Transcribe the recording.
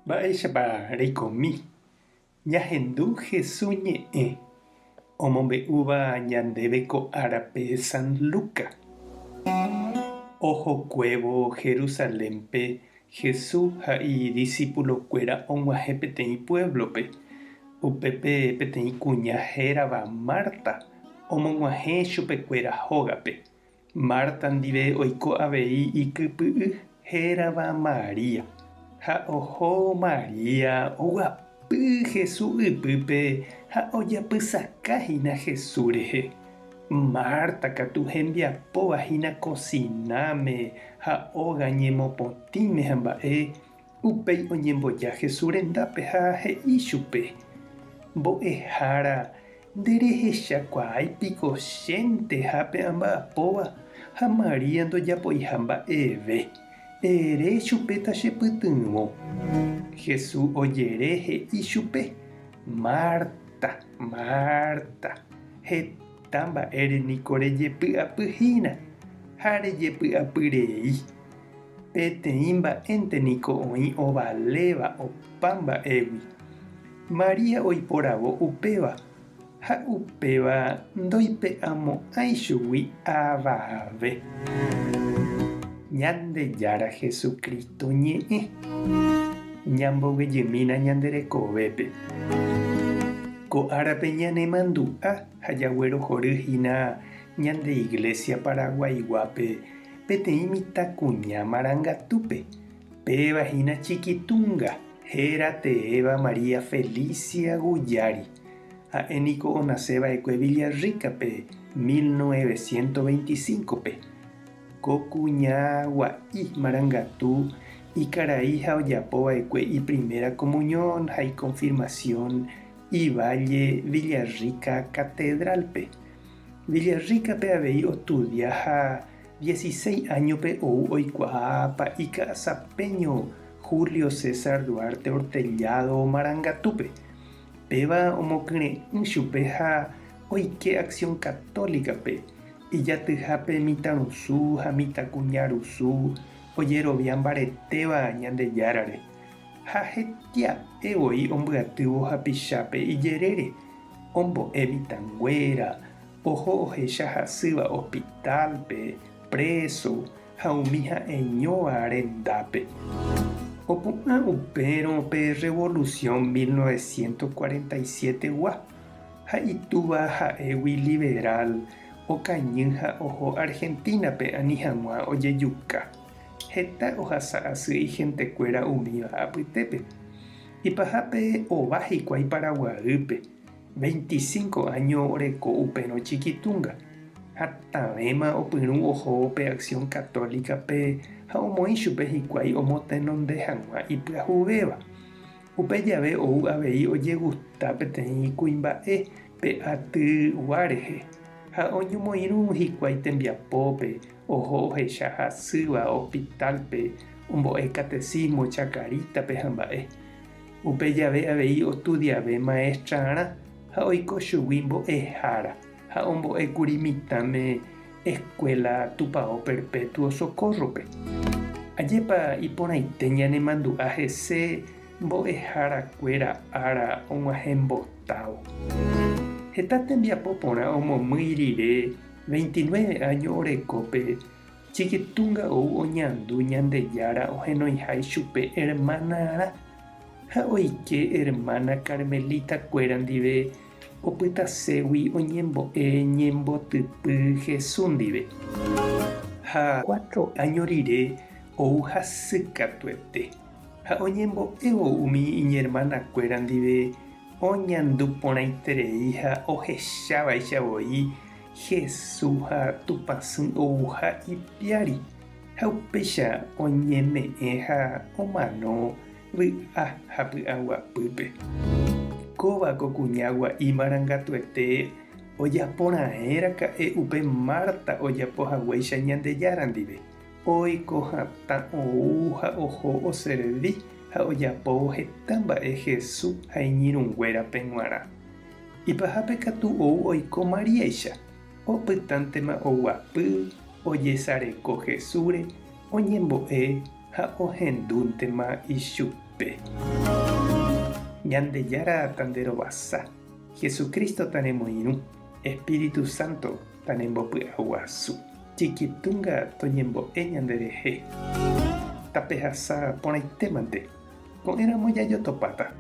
Mba'éichapa reikomi ñahendu Jesús ñe'ẽ omombe'úva ñandéve ko árape San Luca. Ohokuévo Jerusalénpe Jesús ha idiscípulokuéra og̃uahẽ peteĩ pueblope. Upépe peteĩ kuña hérava Marta omog̃uahẽ chupekuéra hógape. Marta ndive oiko avei ikypy'y hérava Maria. Ha oho Maria oguapy Jesús ipype ha ojapysakáhína Jesús rehe. Marta katu hembiapóvahína cocináme ha óga ñemopotĩme hamba'e upéi oñemboja Jesús rendápe ha he'i chupe: mbo'ehára nderehechakuaáipiko chénte hápe amba'apóva ha Maria ndojapoiha mba'eve. Ere chupéta chepytyvõ. Jesús ojere he'i chupe: Marta, Marta, heta mba'ére niko rejepy'apyhína ha rejepy'apyrei. Peteĩ mba'énte niko oĩ ovaléva opa mba'égui. Maria oiporavo upéva ha upéva ndoipe'amo'ãi chugui avave. Ñandejára Jesucristo ñe'ẽ ñamboguejymína ñanderekovépe. Ko árape ñanemandu'a ha jaguerohoryhína ñande Iglesia Paraguaiguápe peteĩ mitãkuña Marangatúpe. Pévahína Chiquitunga hérateéva María Felicia Guyari. Ha'éniko onasẽva'ekue Villarricape 1925pe. Ko kuña gua'i Marangatu ikarai ha ojapóva'ekue iprimera comunión ha iconfirmación ivalle Villarrica Catedralpe. Villarricape avei ostudia ha 16 añope ou oikuaápa ika'asapeño Julio César Duarte Hortellado Marangatúpe. Péva omokyre'ỹ chupe ha oike Acción Católicape. Ijatyhápe mitãrusu ha mitãkuñarusu ojerovia mbaretéva Ñandejárare. Ha hetia'evoi ombyatývo hapichápe ijerére. Ombo'e mitãnguéra, oho ohecha hasýva hospitalpe, preso ha umi ha'eñóva rendápe. Opu'ã upérõ pe Revolución 1947gua ha itúva ha'égui liberal okañy ha oho Argentínape ani hag̃ua ojejuka. Heta ohasa asy ihentekuéra umíva apytépe. Ipahápe ova hikuái Paraguaýpe. 25 años oreko upérõ Chiquitunga. Hatavéma opyrũ ohópe Acción Católicape ha omoĩ chupe hikuái omotenonde hag̃ua ipyahuvéva. Upe jave ou avei ojegusta peteĩ kuimba'e pe atyva rehe. Ha oñomoirũ hikuái tembiapópe, oho ohecha hasýva hospitalpe, ombo'e catecismo Chacaritape hamba'e. Upe jave avei ostudiave maestrarã ha oiko chugui mbo'ehára ha ombo'ékuri mitãme Escuela Tupão Perpetuo Socorrope. Ajépa iporãite ñanemandu'a hese mbo'ehárakuéra ára og̃uahẽ mbotávo. Heta tembiapo porã omomýi rire 29 años orekópe Chiquitunga ou oñandu Ñandejára ohenoihái chupe hermanarã ha oike hermana Carmelitakuéra ndive opytaségui oñembo'e ñembotypy Jesús ndive. Ha 4 años rire ou hasykatuete ha oñembo'évo umi iñermanakuéra ndive oñandu porãiterei ha ohechaváichavoi Jesús ha tupãsy ouha ipiári ha upéicha oñeme'ẽ ha omano vy'a ha py'aguapýpe. Kóvako kuña gua'i Marangatuete ojaporã'erãka'e upe Marta ojapohaguéicha Ñandejára ndive. Oiko hatã ou ha oho oservi ha ojapo heta mba'e Jesús ha iñirũnguérape g̃uarã. Ipahápe katu ou oiko Mariáicha. Opytántema oguapy ojesareko Jesúsre oñembo'e ha ohendúntema ichupe. Ñandejára tanderovasa, Jesucristo tanemoirũ, Espíritu Santo tanembopy'aguasu, chikitunga toñembo'e ñanderehe. Tapehasa porãitémante, ko'ẽramo jajotopáta.